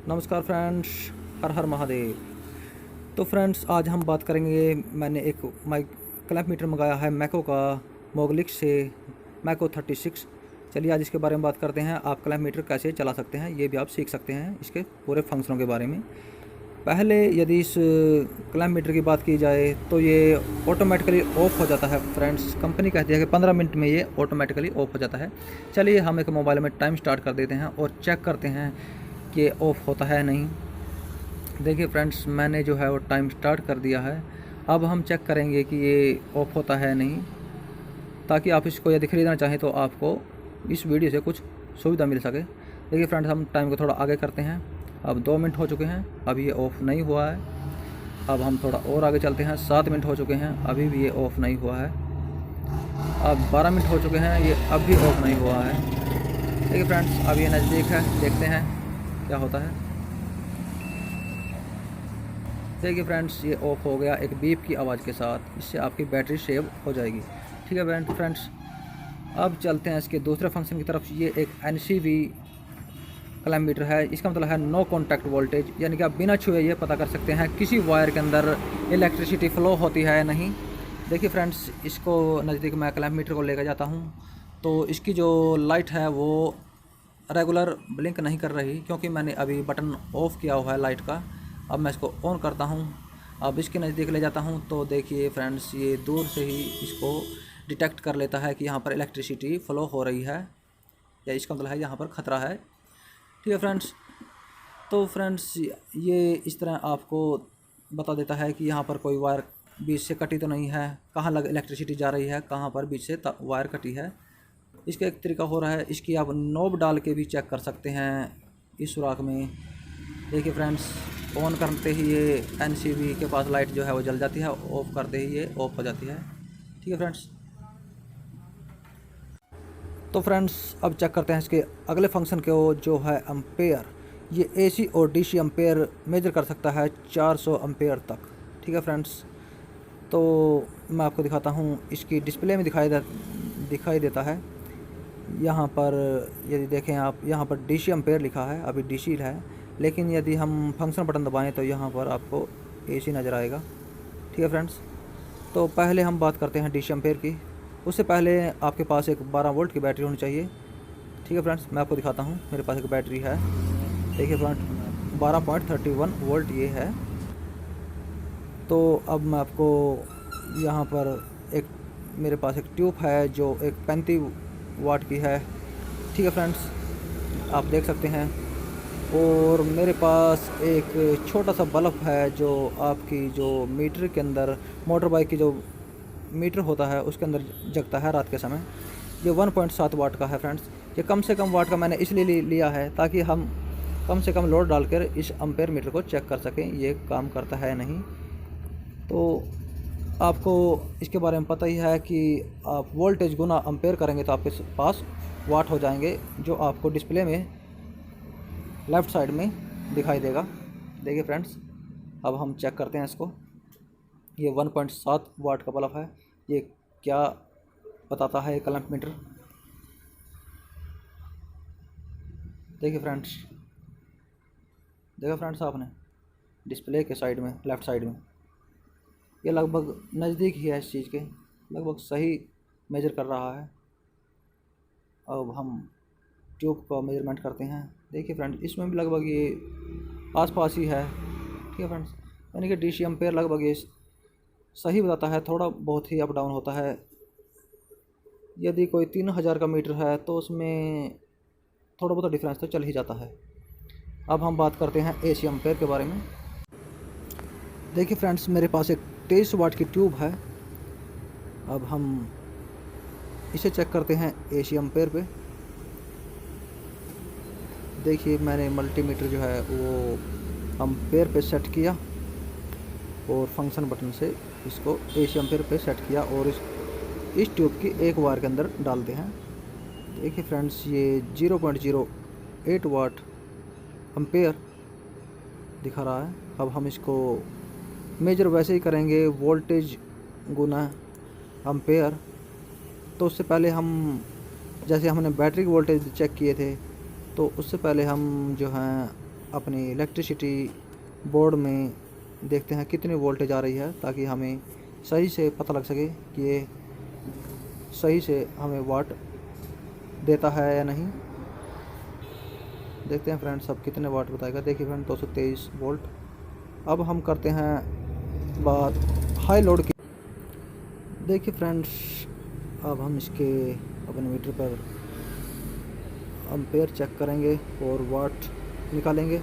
नमस्कार फ्रेंड्स, हर हर महादेव। तो फ्रेंड्स, आज हम बात करेंगे। मैंने एक माइक क्लैंप मीटर मंगाया है मैको का, मोगलिक्स से, मैको 36। चलिए आज इसके बारे में बात करते हैं। आप क्लैंप मीटर कैसे चला सकते हैं ये भी आप सीख सकते हैं, इसके पूरे फंक्शनों के बारे में। पहले यदि इस क्लैंप मीटर की बात की जाए तो ये ऑटोमेटिकली ऑफ़ हो जाता है फ्रेंड्स। कंपनी कहती है कि 15 मिनट में ये ऑटोमेटिकली ऑफ़ हो जाता है। चलिए हम एक मोबाइल में टाइम स्टार्ट कर देते हैं और चेक करते हैं कि ये ऑफ़ होता है नहीं। देखिए फ्रेंड्स, मैंने जो है वो टाइम स्टार्ट कर दिया है। अब हम चेक करेंगे कि ये ऑफ़ होता है नहीं, ताकि आप इसको यदि ख़रीदना चाहें तो आपको इस वीडियो से कुछ सुविधा मिल सके। देखिए फ्रेंड्स, हम टाइम को थोड़ा आगे करते हैं। अब 2 मिनट हो चुके हैं, अभी ये ऑफ़ नहीं हुआ है। अब हम थोड़ा और आगे चलते हैं, 7 मिनट हो चुके हैं, अभी भी ये ऑफ़ नहीं हुआ है। अब 12 मिनट हो चुके हैं, ये अब भी ऑफ़ नहीं हुआ है। देखिए फ्रेंड्स, अब ये नज़दीक है, देखते हैं क्या होता है। देखिए फ्रेंड्स, ये ऑफ़ हो गया एक बीप की आवाज़ के साथ। इससे आपकी बैटरी सेव हो जाएगी। ठीक है फ्रेंड्स, अब चलते हैं इसके दूसरे फंक्शन की तरफ। ये एक NCV क्लैंप मीटर है। इसका मतलब है नो कॉन्टैक्ट वोल्टेज, यानी कि आप बिना छुए ये पता कर सकते हैं किसी वायर के अंदर इलेक्ट्रिसिटी फ़्लो होती है या नहीं। देखिए फ्रेंड्स, इसको नज़दीक मैं क्लैंप मीटर को लेकर जाता हूँ तो इसकी जो लाइट है वो रेगुलर ब्लिंक नहीं कर रही, क्योंकि मैंने अभी बटन ऑफ़ किया हुआ है लाइट का। अब मैं इसको ऑन करता हूँ। अब इसके नज़दीक ले जाता हूँ तो देखिए फ्रेंड्स, ये दूर से ही इसको डिटेक्ट कर लेता है कि यहाँ पर इलेक्ट्रिसिटी फ़्लो हो रही है, या इसका मतलब है यहाँ पर ख़तरा है। ठीक है फ्रेंड्स, तो फ्रेंड्स ये इस तरह आपको बता देता है कि यहाँ पर कोई वायर बीच से कटी तो नहीं है, कहाँ लग इलेक्ट्रिसिटी जा रही है, कहाँ पर बीच से वायर कटी है। इसका एक तरीका हो रहा है, इसकी आप नॉब डाल के भी चेक कर सकते हैं इस सुराख में। देखिए फ्रेंड्स, ऑन करते ही ये NCV के पास लाइट जो है वो जल जाती है, ऑफ़ करते ही ये ऑफ़ हो जाती है। ठीक है फ्रेंड्स, तो फ्रेंड्स अब चेक करते हैं इसके अगले फंक्शन को, जो है एम्पेयर। ये AC और DC एम्पेयर मेजर कर सकता है 400 एम्पेयर तक। ठीक है फ्रेंड्स, तो मैं आपको दिखाता हूँ। इसकी डिस्प्ले में दिखाई देता है। यहाँ पर यदि देखें आप, यहाँ पर DC एम्पेयर लिखा है, अभी DC है, लेकिन यदि हम फंक्शन बटन दबाएं तो यहाँ पर आपको AC नज़र आएगा। ठीक है फ्रेंड्स, तो पहले हम बात करते हैं DC एम्पेयर की। उससे पहले आपके पास एक 12 वोल्ट की बैटरी होनी चाहिए। ठीक है फ्रेंड्स, मैं आपको दिखाता हूँ। मेरे पास एक बैटरी है, देखिए फ्रेंड, 12.31 वोल्ट ये है। तो अब मैं आपको यहाँ पर एक, मेरे पास एक ट्यूब है जो एक 35 वाट की है। ठीक है फ्रेंड्स, आप देख सकते हैं। और मेरे पास एक छोटा सा बल्ब है जो आपकी जो मीटर के अंदर, मोटर बाइक की जो मीटर होता है उसके अंदर जगता है रात के समय। ये 1.7 वाट का है फ्रेंड्स। ये कम से कम वाट का मैंने इसलिए लिया है ताकि हम कम से कम लोड डालकर इस एम्पेयर मीटर को चेक कर सकें ये काम करता है नहीं। तो आपको इसके बारे में पता ही है कि आप वोल्टेज गुना एम्पेयर करेंगे तो आपके पास वाट हो जाएंगे, जो आपको डिस्प्ले में लेफ़्ट साइड में दिखाई देगा। देखिए फ्रेंड्स, अब हम चेक करते हैं इसको। ये 1.7 वाट का बल्ब है। ये क्या बताता है क्लैंप मीटर, देखिए फ्रेंड्स। देखा फ्रेंड्स आपने डिस्प्ले के साइड में, लेफ़्ट साइड में, ये लगभग नज़दीक ही है इस चीज़ के, लगभग सही मेजर कर रहा है। अब हम ट्यूब का मेजरमेंट करते हैं। देखिए फ्रेंड्स, इसमें भी लगभग ये आसपास ही है। ठीक है फ्रेंड्स, यानी कि DC एम्पेयर लगभग ये सही बताता है, थोड़ा बहुत ही अप डाउन होता है। यदि कोई 3000 का मीटर है तो उसमें थोड़ा बहुत डिफरेंस तो चल ही जाता है। अब हम बात करते हैं AC एम्पेयर के बारे में। देखिए फ्रेंड्स, मेरे पास एक 23 वाट की ट्यूब है। अब हम इसे चेक करते हैं AC एम्पेयर पे। देखिए मैंने मल्टीमीटर जो है वो एम्पेयर पे सेट किया और फंक्शन बटन से इसको AC एम्पेयर पे सेट किया और इस ट्यूब की एक वायर के अंदर डालते हैं। देखिए फ्रेंड्स, ये 0.08 वाट एम्पेयर दिखा रहा है। अब हम इसको मेजर वैसे ही करेंगे, वोल्टेज गुना एम्पेयर। तो उससे पहले हम, जैसे हमने बैटरी की वोल्टेज चेक किए थे, तो उससे पहले हम जो हैं अपनी इलेक्ट्रिसिटी बोर्ड में देखते हैं कितनी वोल्टेज आ रही है, ताकि हमें सही से पता लग सके कि ये सही से हमें वाट देता है या नहीं। देखते हैं फ्रेंड्स अब कितने वाट बताएगा। देखिए फ्रेंड 223 वोल्ट। अब हम करते हैं बात हाई लोड की। देखिए फ्रेंड्स अब हम इसके अपने मीटर पर एम्पेयर चेक करेंगे और वाट निकालेंगे।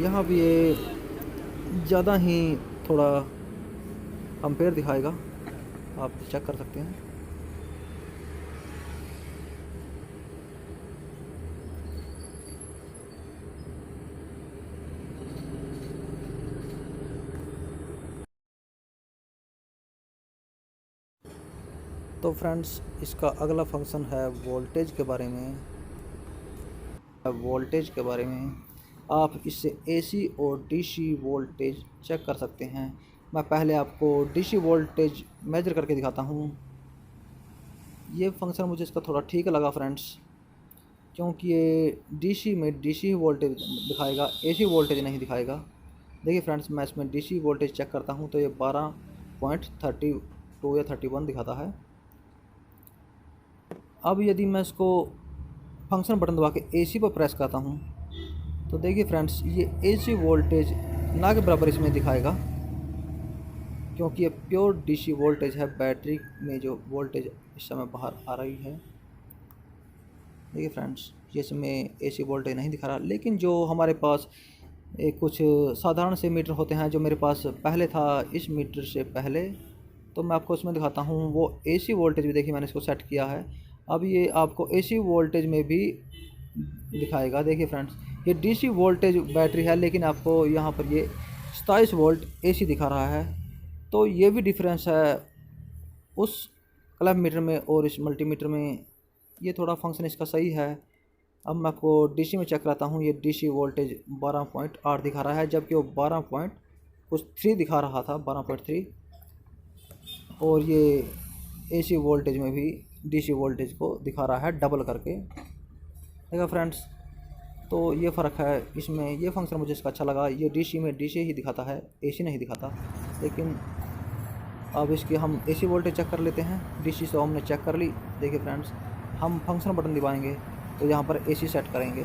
यहाँ भी ये ज़्यादा ही थोड़ा एम्पेयर दिखाएगा, आप चेक कर सकते हैं। तो फ्रेंड्स इसका अगला फंक्शन है वोल्टेज के बारे में। आप इससे एसी और डीसी वोल्टेज चेक कर सकते हैं। मैं पहले आपको डीसी वोल्टेज मेजर करके दिखाता हूँ। ये फंक्शन मुझे इसका थोड़ा ठीक लगा फ्रेंड्स, क्योंकि ये डीसी में डीसी वोल्टेज दिखाएगा, एसी वोल्टेज नहीं दिखाएगा। देखिए फ्रेंड्स मैं इसमें डीसी वोल्टेज चेक करता हूँ तो ये 12.32 या 31 दिखाता है। अब यदि मैं इसको फंक्शन बटन दबा के एसी पर प्रेस करता हूँ तो देखिए फ्रेंड्स ये एसी वोल्टेज ना के बराबर इसमें दिखाएगा, क्योंकि ये प्योर डीसी वोल्टेज है। बैटरी में जो वोल्टेज इस समय बाहर आ रही है, देखिए फ्रेंड्स ये इसमें एसी वोल्टेज नहीं दिखा रहा। लेकिन जो हमारे पास कुछ साधारण से मीटर होते हैं जो मेरे पास पहले था इस मीटर से पहले, तो मैं आपको इसमें दिखाता हूँ। वो एसी वोल्टेज भी देखिए मैंने इसको सेट किया है। अब ये आपको एसी वोल्टेज में भी दिखाएगा। देखिए फ्रेंड्स ये डीसी वोल्टेज बैटरी है, लेकिन आपको यहाँ पर ये 27 वोल्ट एसी दिखा रहा है। तो ये भी डिफरेंस है उस क्लब मीटर में और इस मल्टीमीटर में। ये थोड़ा फंक्शन इसका सही है। अब मैं आपको डीसी में चेक कराता हूँ। ये डीसी वोल्टेज 12.8 दिखा रहा है, जबकि वो 12.3 दिखा रहा था, 12.3। और ये एसी वोल्टेज में भी डीसी वोल्टेज को दिखा रहा है डबल करके। देखा फ्रेंड्स तो ये फ़र्क है इसमें। ये फंक्शन मुझे इसका अच्छा लगा। ये डीसी में डीसी ही दिखाता है, एसी नहीं दिखाता। लेकिन अब इसके हम एसी वोल्टेज चेक कर लेते हैं। डीसी से हमने चेक कर ली। देखिए फ्रेंड्स हम फंक्शन बटन दबाएंगे तो यहाँ पर एसी सेट करेंगे।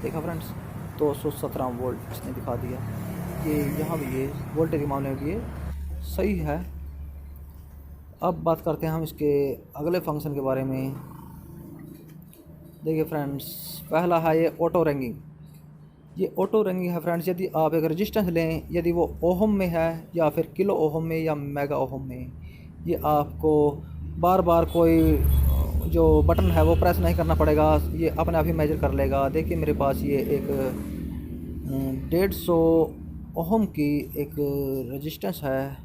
देखा फ्रेंड्स 217 वोल्ट इसने दिखा दिया। ये यहाँ भी ये वोल्टेज के मामले में भी ये सही है। अब बात करते हैं हम इसके अगले फंक्शन के बारे में। देखिए फ्रेंड्स पहला है ये ऑटो रैंगिंग। ये ऑटो रैंगिंग है फ्रेंड्स। यदि आप एक रेजिस्टेंस लें, यदि वो ओहम में है या फिर किलो ओहम में या मेगा ओहम में, ये आपको बार बार कोई जो बटन है वो प्रेस नहीं करना पड़ेगा, ये अपने आप ही मेजर कर लेगा। देखिए मेरे पास ये एक 150 ओहम की एक रेजिस्टेंस है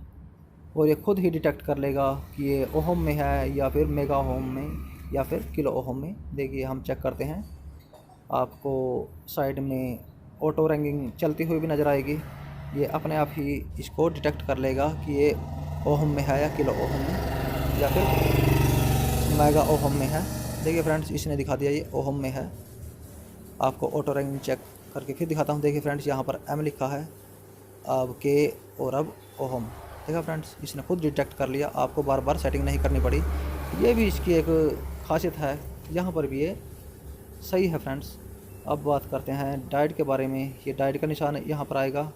और ये खुद ही डिटेक्ट कर लेगा कि ये ओहम में है या फिर मेगा ओहम में या फिर किलो ओहम में। देखिए हम चेक करते हैं। आपको साइड में ऑटो रैंगिंग चलती हुई भी नज़र आएगी। ये अपने आप ही इसको डिटेक्ट कर लेगा कि ये ओहम में है या किलो ओहम में या फिर मेगा ओहम में है। देखिए फ्रेंड्स इसने दिखा दिया ये ओहम में है। आपको ऑटो रैंगिंग चेक करके फिर दिखाता हूँ। देखिए फ्रेंड्स यहाँ पर एम लिखा है, अब के और अब ओहम। देखा फ्रेंड्स इसने खुद डिटेक्ट कर लिया, आपको बार बार सेटिंग नहीं करनी पड़ी। ये भी इसकी एक खासियत है। यहाँ पर भी ये सही है फ्रेंड्स। अब बात करते हैं डायोड के बारे में। ये डायोड का निशान यहाँ पर आएगा,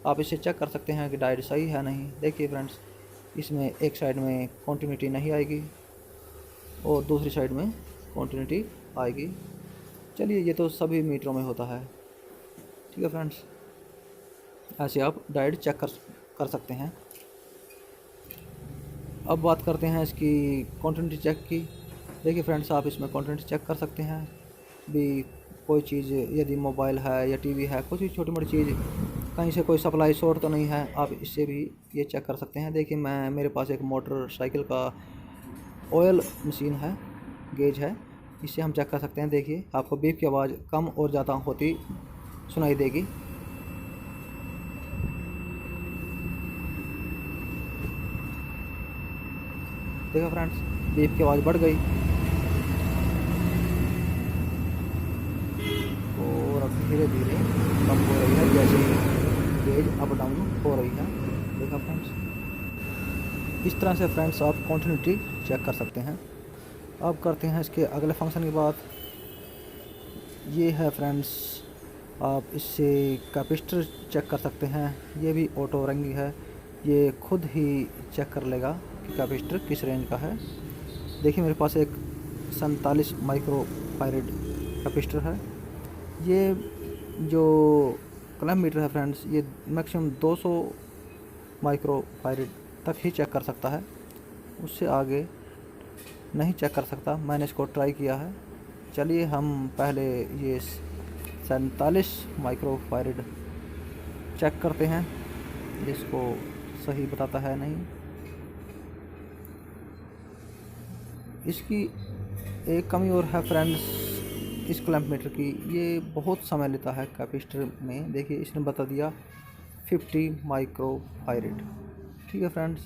आप इसे चेक कर सकते हैं कि डायोड सही है नहीं। देखिए फ्रेंड्स इसमें एक साइड में कॉन्टिन्यूटी नहीं आएगी और दूसरी साइड में कॉन्टिन्यूटी आएगी। चलिए ये तो सभी मीटरों में होता है, ठीक है फ्रेंड्स। ऐसे आप डायोड चेक कर सकते हैं। अब बात करते हैं इसकी कॉन्टिन्यूटी चेक की। देखिए फ्रेंड्स आप इसमें कॉन्टिन्यूटी चेक कर सकते हैं भी। कोई चीज़ यदि मोबाइल है या टीवी है, कुछ भी छोटी मोटी चीज़, कहीं से कोई सप्लाई शॉर्ट तो नहीं है, आप इससे भी ये चेक कर सकते हैं। देखिए मेरे पास एक मोटरसाइकिल का ऑयल मशीन है, गेज है, इससे हम चेक कर सकते हैं। देखिए आपको बीप की आवाज़ कम और ज़्यादा होती सुनाई देगी। देखा फ्रेंड्स बीप की आवाज़ बढ़ गई और धीरे धीरे कम हो रही है जैसे गेज अप डाउन हो रही है। देखा फ्रेंड्स, इस तरह से फ्रेंड्स आप कंटिन्यूटी चेक कर सकते हैं। अब करते हैं इसके अगले फंक्शन की बात। ये है फ्रेंड्स, आप इससे कैपेसिटर चेक कर सकते हैं। ये भी ऑटो रंगी है, ये खुद ही चेक कर लेगा कि कैपेसिटर किस रेंज का है। देखिए मेरे पास एक 47 माइक्रो फायरेड कैपेसिटर है। ये जो क्लैम्प मीटर है फ्रेंड्स, ये मैक्सिमम 200 माइक्रो फायरेड तक ही चेक कर सकता है, उससे आगे नहीं चेक कर सकता। मैंने इसको ट्राई किया है। चलिए हम पहले ये 47 माइक्रो फायरेड चेक करते हैं, इसको सही बताता है नहीं। इसकी एक कमी और है फ्रेंड्स इस क्लैम्प मीटर की, ये बहुत समय लेता है कैपेसिटर में। देखिए इसने बता दिया 50 माइक्रो फायरेड। ठीक है फ्रेंड्स,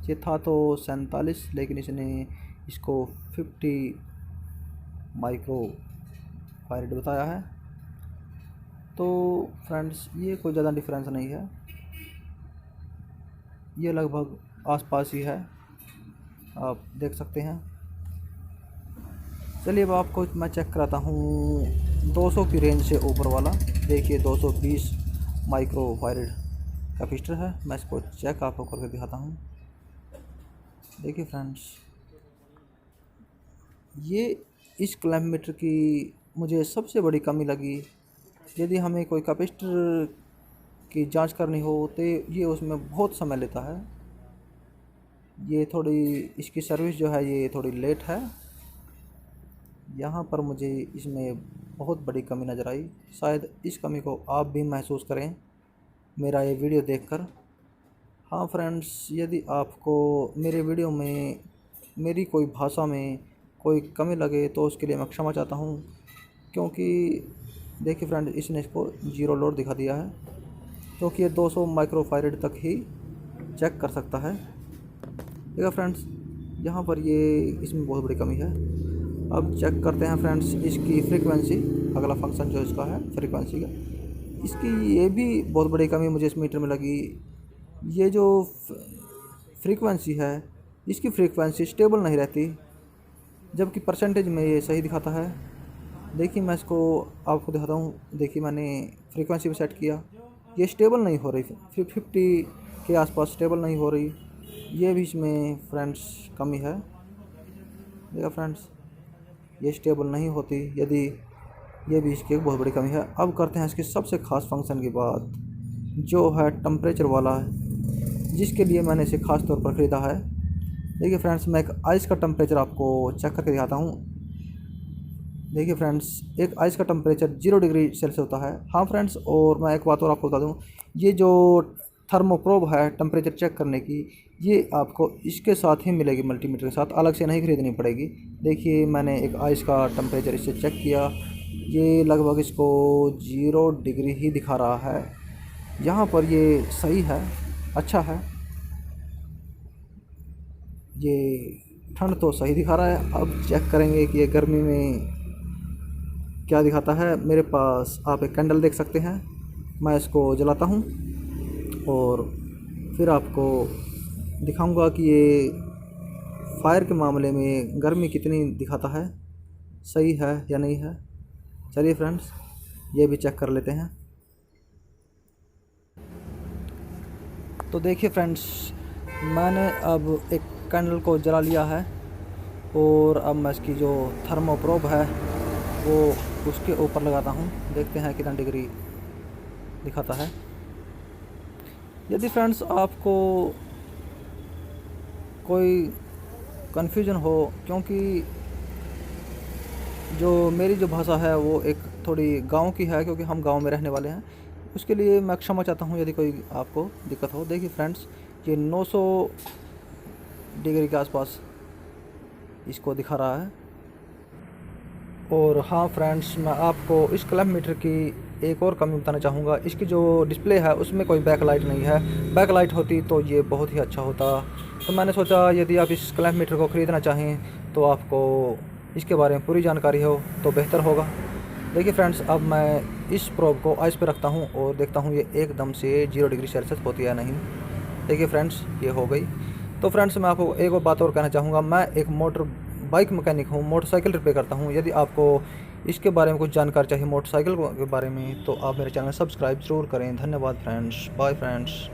ये था तो 47, लेकिन इसने इसको 50 माइक्रो फायरेड बताया है। तो फ्रेंड्स ये कोई ज़्यादा डिफरेंस नहीं है, ये लगभग आसपास ही है, आप देख सकते हैं। चलिए अब आपको मैं चेक कराता हूँ 200 की रेंज से ऊपर वाला। देखिए 220 माइक्रो फायरेड कैपेसिटर है। मैं इसको चेक आपको करके दिखाता हूँ। देखिए फ्रेंड्स, ये इस क्लैम्प मीटर की मुझे सबसे बड़ी कमी लगी। यदि हमें कोई कैपेसिटर की जांच करनी हो तो ये उसमें बहुत समय लेता है। ये थोड़ी इसकी सर्विस जो है ये थोड़ी लेट है। यहाँ पर मुझे इसमें बहुत बड़ी कमी नज़र आई। शायद इस कमी को आप भी महसूस करें मेरा ये वीडियो देखकर। हाँ फ्रेंड्स, यदि आपको मेरे वीडियो में मेरी कोई भाषा में कोई कमी लगे तो उसके लिए मैं क्षमा चाहता हूँ, क्योंकि देखिए फ्रेंड्स इसने इसको जीरो लोड दिखा दिया है, क्योंकि ये 200 माइक्रो फायरेड तक ही चेक कर सकता है। देखा फ्रेंड्स, यहाँ पर ये इसमें बहुत बड़ी कमी है। अब चेक करते हैं फ्रेंड्स इसकी फ्रीक्वेंसी। अगला फंक्शन जो इसका है फ्रीक्वेंसी का, इसकी ये भी बहुत बड़ी कमी मुझे इस मीटर में लगी। ये जो फ्रीक्वेंसी है, इसकी फ्रीक्वेंसी स्टेबल नहीं रहती, जबकि परसेंटेज में ये सही दिखाता है। देखिए मैं इसको आपको दिखाता हूँ। देखिए मैंने फ्रीक्वेंसी भी सेट किया, ये स्टेबल नहीं हो रही, 50 के आसपास स्टेबल नहीं हो रही। ये भी इसमें फ्रेंड्स कमी है। देखा फ्रेंड्स, ये स्टेबल नहीं होती, यदि ये भी इसकी एक बहुत बड़ी कमी है। अब करते हैं इसके सबसे ख़ास फंक्शन की बात, जो है टेम्परेचर वाला है, जिसके लिए मैंने इसे ख़ास तौर पर ख़रीदा है। देखिए फ्रेंड्स, मैं एक आइस का टेम्परेचर आपको चेक करके दिखाता हूँ। देखिए फ्रेंड्स, एक आइस का टेम्परेचर 0 डिग्री सेल्सियस होता है। हाँ फ्रेंड्स, और मैं एक बात और आपको बता दूँ, ये जो थर्मोप्रोब है टेम्परेचर चेक करने की, ये आपको इसके साथ ही मिलेगी, मल्टीमीटर के साथ, अलग से नहीं खरीदनी पड़ेगी। देखिए मैंने एक आइस का टेम्परेचर इससे चेक किया, ये लगभग इसको 0 डिग्री ही दिखा रहा है। यहाँ पर ये सही है, अच्छा है, ये ठंड तो सही दिखा रहा है। अब चेक करेंगे कि ये गर्मी में क्या दिखाता है। मेरे पास आप एक कैंडल देख सकते हैं, मैं इसको जलाता हूँ और फिर आपको दिखाऊंगा कि ये फायर के मामले में गर्मी कितनी दिखाता है, सही है या नहीं है। चलिए फ्रेंड्स, ये भी चेक कर लेते हैं। तो देखिए फ्रेंड्स, मैंने अब एक कैंडल को जला लिया है और अब मैं इसकी जो थर्मोप्रोब है वो उसके ऊपर लगाता हूँ। देखते हैं कितना डिग्री दिखाता है। यदि फ्रेंड्स आपको कोई कन्फ्यूजन हो, क्योंकि जो मेरी जो भाषा है वो एक थोड़ी गांव की है, क्योंकि हम गांव में रहने वाले हैं, उसके लिए मैं क्षमा चाहता हूं यदि कोई आपको दिक्कत हो। देखिए फ्रेंड्स, ये 900 डिग्री के आसपास इसको दिखा रहा है। और हाँ फ्रेंड्स, मैं आपको इस क्लैम्प मीटर की एक और कमी बताना चाहूँगा। इसकी जो डिस्प्ले है उसमें कोई बैकलाइट नहीं है, बैकलाइट होती तो ये बहुत ही अच्छा होता। तो मैंने सोचा यदि आप इस क्लैम्प मीटर को ख़रीदना चाहें तो आपको इसके बारे में पूरी जानकारी हो तो बेहतर होगा। देखिए फ्रेंड्स, अब मैं इस प्रोब को आइस पे रखता हूँ और देखता हूँ ये एकदम से 0 डिग्री सेल्सियस होती है नहीं। देखिए फ्रेंड्स, ये हो गई। तो फ्रेंड्स, मैं आपको एक और बात और कहना चाहूँगा, मैं एक मोटर बाइक मैकेनिक हूँ, मोटरसाइकिल रिपेयर करता हूँ। यदि आपको इसके बारे में कुछ जानकारी चाहिए मोटरसाइकिल के बारे में, तो आप मेरे चैनल सब्सक्राइब ज़रूर करें। धन्यवाद फ्रेंड्स, बाय फ्रेंड्स।